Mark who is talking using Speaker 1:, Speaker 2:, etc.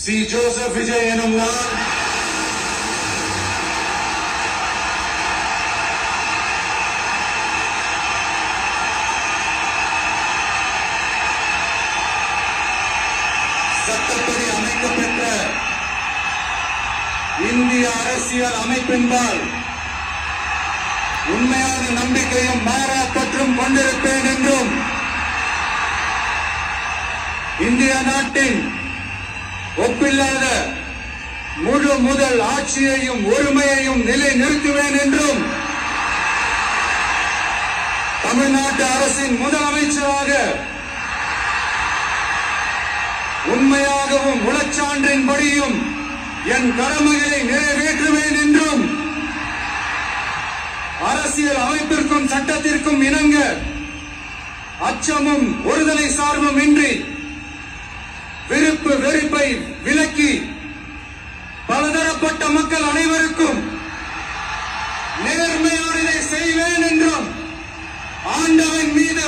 Speaker 1: C. Joseph Vijay எனும் நான் சட்டப்படி அமைக்கப்பெற்ற இந்திய அரசியல் அமைப்பின்பால் உண்மையான நம்பிக்கையும் மாறா பற்றும் கொண்டிருப்பேன் என்றும் இந்திய நாட்டின் ஒப்பில்லாத முழு முதல் ஆட்சியையும் ஒருமையையும் நிலைநிறுத்துவேன் என்றும் தமிழ்நாட்டு அரசின் முதலமைச்சராக உண்மையாகவும் உளச்சான்றின்படியும் என் கடமைகளை நிறைவேற்றுவேன் என்றும் அரசியல் அமைப்பிற்கும் சட்டத்திற்கும் இணங்க அச்சமும் ஒருதலை சார்பும் இன்றி விருப்பு வெறுப்பை விலக்கி பலதரப்பட்ட மக்கள் அனைவருக்கும் நேர்மையானதை செய்வேன் என்றும் ஆண்டவன் மீது